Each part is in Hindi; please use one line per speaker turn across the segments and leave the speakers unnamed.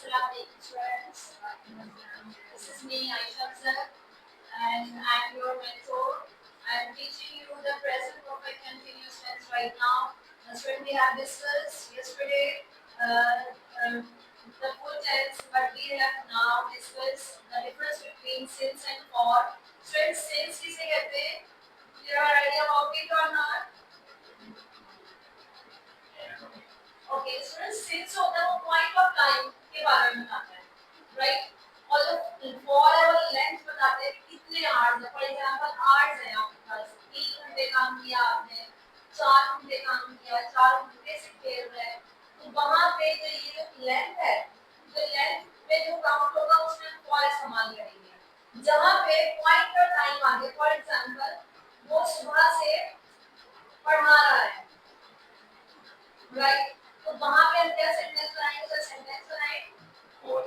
Assalamualaikum students. This is me, Aisha sir, and I'm your mentor. I'm teaching you the present perfect continuous tense right now. That's what we have discussed yesterday, the full tense, but we have now discussed the difference between since and for. Students, since किसे कहते हैं? Do you have an idea about it or not? Okay, students, since होता है वो point of time के बारे में बताता है, right? और जो for है वो length बताते हैं कितने hours है. For example, hours है आपके पास 3 घंटे काम किया आपने, 4 घंटे काम किया, 4 घंटे से खेल रहे हैं, तो वहाँ पे जो ये जो length है, जो length पे जो count होगा उसमें for इस्तेमाल करेंगे. जहाँ पे point और time आगे, for example, वो सुबह से पढ़ा रहा है, right? तो वहाँ पे हम क्या सेंटेंस बनाएंगे? तो सेंटेंस बनाएंगे और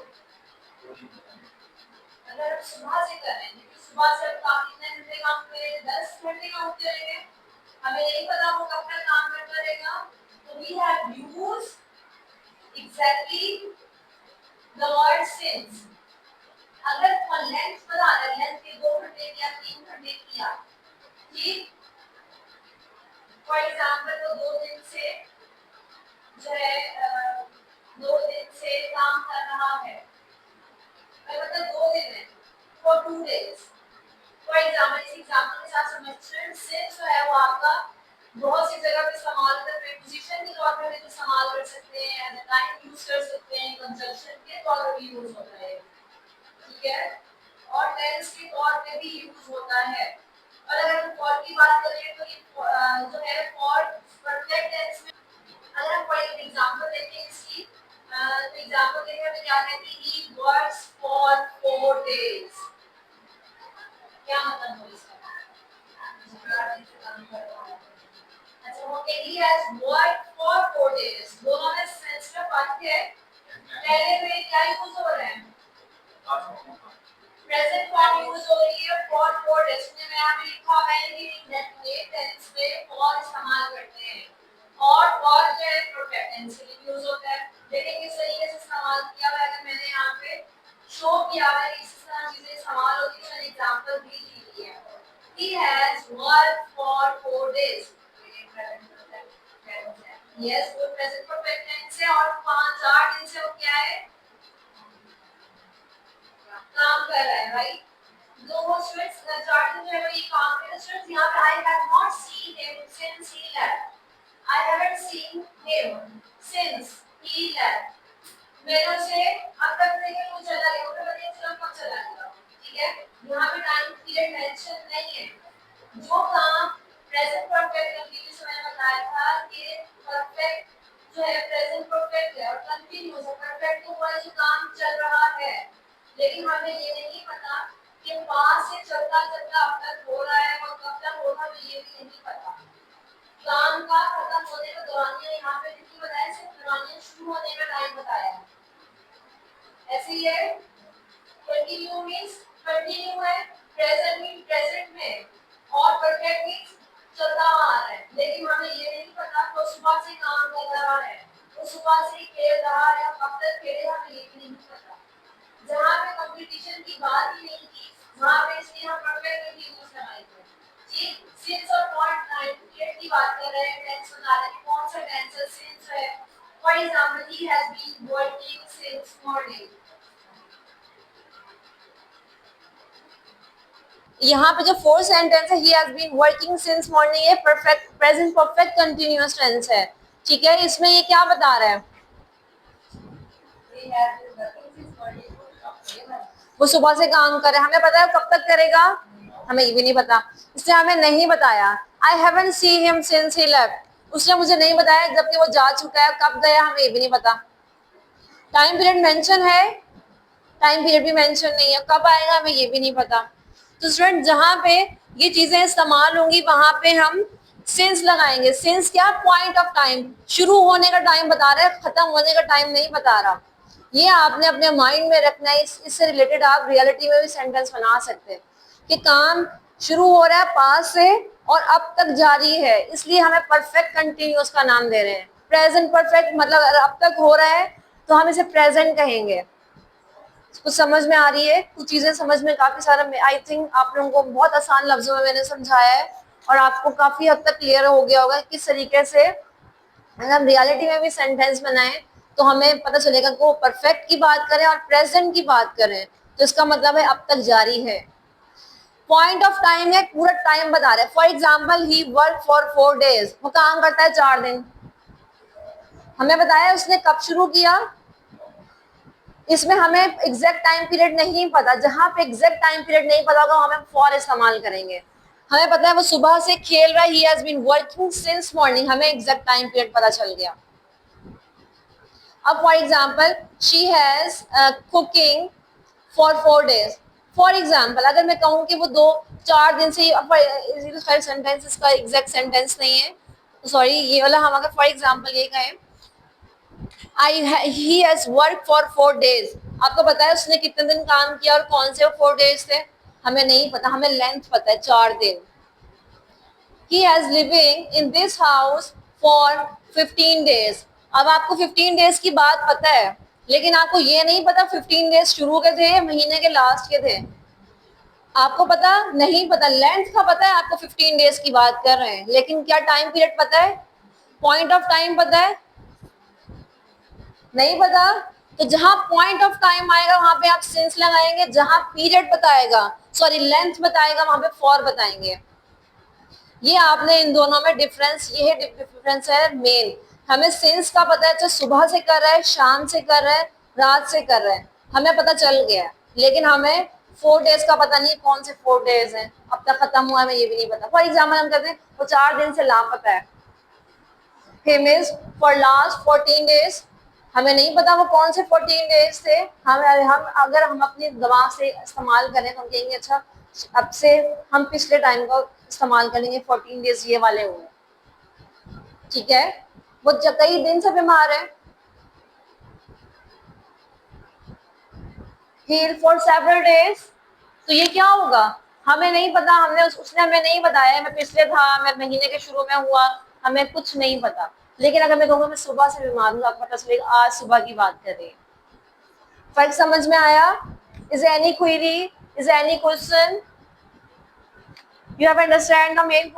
अगर आप सुबह से कर रहे हैं, तो सुबह से आप कितने घंटे काम करेंगे? 10 घंटे काम करेंगे. हमें नहीं पता वो कब तक काम करता रहेगा, तो we have used exactly the word since. अगर for length बता रहे हैं, length के 2 घंटे किया, 3 घंटे किया, ठीक? For example, तो 2 दिन से जो है 2 दिन से काम कर रहा है, मतलब 2 दिन है, for 2 days. For example, इस एग्जाम्पल के साथ समझते since जो है वो आपका बहुत सी जगह पे इस्तेमाल होता है, प्रीपोजिशन के तौर पे भी इस्तेमाल कर सकते हैं, एज अ टाइम यूज कर सकते हैं, कंजंक्शन के तौर पे भी यूज होता है, ठीक है, और टेंस के तौर पे भी यूज होता है. और अगर हम फॉर की बात करें तो ये जो है फॉर परफेक्ट टेंस में अगर हम कोई एग्जांपल देखें इसकी, तो एग्जांपल देखें तो क्या कहते हैं? He works for 4 days. क्या मतलब है इसका? अच्छा, वो he has worked for 4 days. दोनों में सेंस में फर्क है. पहले में क्या यूज हो रहा है? प्रेजेंट फॉर्म यूज हो रही है फॉर 4 days. में यहाँ पे लिखा हुआ है कि इंडेफिनिट टेंस में फॉर इस्तेमाल करते हैं, और जो है परफेक्ट टेंस के लिए यूज होता है. लेकिन किस तरीके से इस्तेमाल किया हुआ है, अगर मैंने यहाँ पे शो किया हुआ है इस तरह चीजें इस्तेमाल होती है, मैंने एग्जांपल भी दी है. He has worked for 4 days. Yes, वो प्रेजेंट परफेक्ट टेंस है, और 4 दिन से वो क्या है? काम कर रहा है, राइट? दो स्टूडेंट्स 4 दिन जो है वो ये काम कर रहे हैं. स्टूडेंट्स यहाँ पे I have not seen him since he left. I haven't seen him since he left. मेरे से अब तक नहीं वो चला गया, वो पता नहीं चला कब चला गया, ठीक है? यहाँ पे टाइम पीरियड मेंशन नहीं है. जो काम प्रेजेंट परफेक्ट कंटीन्यूअस मैंने बताया था कि परफेक्ट जो है प्रेजेंट परफेक्ट है और कंटीन्यूअस है. परफेक्ट तो वो जो काम चल रहा है, लेकिन हमें ये नहीं पता कि पास्ट से चलता चलता अब तक हो रहा है और कब तक होगा, तो ये भी नहीं पता. काम का खत्म होने का दौरानिया यहाँ पे नहीं बताया, सिर्फ दौरानिया शुरू होने का टाइम बताया है. ऐसे ही है. कंटिन्यू मींस कंटिन्यू है, प्रेजेंट मींस प्रेजेंट में, और परफेक्ट मींस चलता आ रहा है. लेकिन हमें ये नहीं पता तो सुबह से काम कर रहा है, तो सुबह से खेल रहा है, कब तक खेलेगा हमें ये भी नहीं पता. जहाँ पे कंपटीशन की बात ही नहीं की, वहाँ पे इसलिए हम परफेक्ट कंटीन्यूअस लगाए थे. ठीक, सिंस और पॉइंट टाइम पीरियड की बात कर रहे हैं, टेंस बता रहे हैं, कौन सा टेंस है? सिंस है. For example, he has been working since morning. यहाँ पे जो फोर्थ सेंटेंस है, he has been working since morning, ये perfect present perfect continuous tense है, ठीक है? इसमें ये क्या बता रहा है? वो सुबह से काम कर रहा है. हमें पता है कब तक करेगा? हमें ये भी नहीं पता, इसलिए हमें नहीं बताया. I haven't seen him since he left. उसने मुझे नहीं बताया जबकि वो जा चुका है. कब गया हमें ये भी नहीं पता. टाइम पीरियड मेंशन है, टाइम पीरियड भी मेंशन नहीं है. कब आएगा हमें ये भी नहीं पता. तो स्टूडेंट जहाँ पे ये चीजें इस्तेमाल होंगी वहां पे हम सिंस लगाएंगे. सिंस क्या? पॉइंट ऑफ टाइम, शुरू होने का टाइम बता रहा है, खत्म होने का टाइम नहीं बता रहा. ये आपने अपने माइंड में रखना है. इससे रिलेटेड आप रियलिटी में भी सेंटेंस बना सकते हैं कि काम शुरू हो रहा है पास्ट से और अब तक जारी है, इसलिए हमें परफेक्ट कंटिन्यूअस का नाम दे रहे हैं. प्रेजेंट परफेक्ट मतलब अगर अब तक हो रहा है तो हम इसे प्रेजेंट कहेंगे। कुछ समझ में आ रही है? कुछ चीजें समझ में काफी सारा, आई थिंक आप लोगों को बहुत आसान लफ्जों में मैंने समझाया है और आपको काफी हद तक क्लियर हो गया होगा किस तरीके से अगर हम रियलिटी में भी सेंटेंस बनाएं तो हमें पता चलेगा कि वो परफेक्ट की बात करें और प्रेजेंट की बात करें तो इसका मतलब है अब तक जारी है। पॉइंट ऑफ टाइम है, पूरा टाइम बता रहे हैं। For example he work for 4 days, वो काम करता है 4 दिन। हमें बताया उसने कब शुरू किया, इसमें हमें एग्जैक्ट टाइम पीरियड नहीं पता। जहां पे एग्जैक्ट टाइम पीरियड नहीं पता होगा हमें फॉर इस्तेमाल करेंगे। हमें पता है वो सुबह से खेल रहा है, he has been working since morning, हमें एग्जैक्ट टाइम पीरियड पता चल गया। अब for example she has cooking for 4 days। For example अगर मैं कहूँ कि वो 4 दिन से, सेंटेंस इसका एग्जैक्ट सेंटेंस नहीं है, सॉरी ये वाला, हम अगर फॉर एग्जाम्पल ये कहें he has worked for 4 days, आपको पता है उसने कितने दिन काम किया और कौन से वो 4 days थे? हमें नहीं पता, हमें लेंथ पता है 4 दिन। he has living in this house for 15 days। अब आपको 15 days की बात पता है लेकिन आपको ये नहीं पता 15 days शुरू के थे महीने के लास्ट के थे, आपको पता नहीं, पता लेंथ का पता है, आपको 15 डेज की बात कर रहे हैं लेकिन क्या टाइम पीरियड पता है? पॉइंट ऑफ टाइम पता है? नहीं पता। तो जहां पॉइंट ऑफ टाइम आएगा वहां पे आप सिंस लगाएंगे, जहां पीरियड बताएगा, सॉरी लेंथ बताएगा, वहां पे फॉर बताएंगे। ये आपने इन दोनों में डिफरेंस, ये है डिफरेंस है मेन। हमें सिंस का पता है, चाहे सुबह से कर रहा है, शाम से कर रहा है, रात से कर रहा है, हमें पता चल गया है, लेकिन हमें 4 डेज का पता नहीं कौन से 4 डेज हैं, अब तक खत्म हुआ है हमें ये भी नहीं पता। फॉर एग्जाम्पल हम कहते हैं वो 4 दिन से लापता है, him is for last 14 days, हमें नहीं पता वो कौन से 14 डेज थे। हम अगर हम अपनी दिमाग से इस्तेमाल करें तो हम कहेंगे अच्छा अब से हम पिछले टाइम का इस्तेमाल करेंगे, 14 डेज ये वाले हुए, ठीक है। वो कई दिन से बीमार है, हील फॉर सेवरल डेज, तो ये क्या होगा हमें नहीं पता, हमने उसने हमें नहीं बताया, मैं पिछले था, मैं महीने के शुरू में हुआ, हमें कुछ नहीं पता। लेकिन अगर मैं कहूँगा मैं सुबह से बीमार हूँ, आपको पता चलेगा आज सुबह की बात कर रही है। फर्क समझ में आया? Is any query, is any question? you have understand the main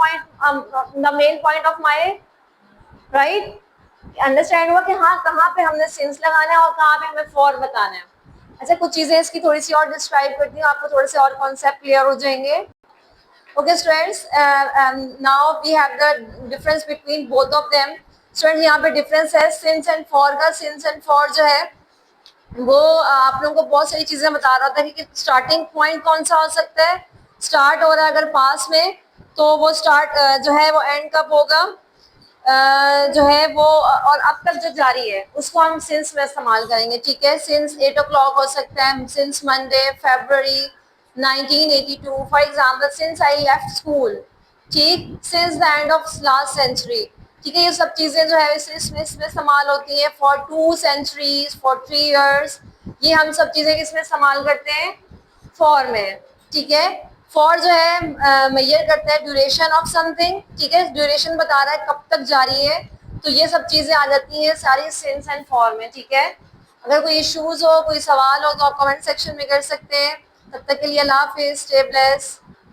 point of my right? Understand हुआ कि हाँ कहाँ पे हमने सिंस लगाना है और कहाँ पे हमें फॉर बताना है। अच्छा कुछ चीजें इसकी थोड़ी सी और डिस्क्राइब करती हूँ, आपको थोड़े से और कॉन्सेप्ट क्लियर हो जाएंगे। Okay students, now we have the difference between both of them. Students यहाँ पे डिफरेंस है सिंस एंड फॉर का। सिंस एंड फॉर जो है वो आप लोगों को बहुत सारी चीजें बता रहा था कि स्टार्टिंग पॉइंट कौन सा हो सकता है, स्टार्ट हो रहा है अगर पास में तो वो स्टार्ट जो है वो एंड कब होगा, जो है वो और अब तक जो जारी है उसको हम सिंस में इस्तेमाल करेंगे, ठीक है। सिंस 8 o'clock हो सकता है, since Monday February 1982, for example since I left school, ठीक, since the end of last century, ठीक है। ये सब चीजें जो है इसमें इस्तेमाल होती हैं। फॉर 2 centuries, फॉर 3 years, ये हम सब चीजें किसमें इस्तेमाल करते हैं? फॉर में, ठीक है। फॉर जो है मेजर करता है ड्यूरेशन ऑफ समथिंग, ठीक है, ड्यूरेशन बता रहा है कब तक जारी है, तो ये सब चीजें आ जाती हैं सारी सिंस एंड फॉर में, ठीक है। अगर कोई इश्यूज हो, कोई सवाल हो तो आप कमेंट सेक्शन में कर सकते हैं। तब तक के लिए अल्लाह हाफिज़, स्टे ब्लेस्ड।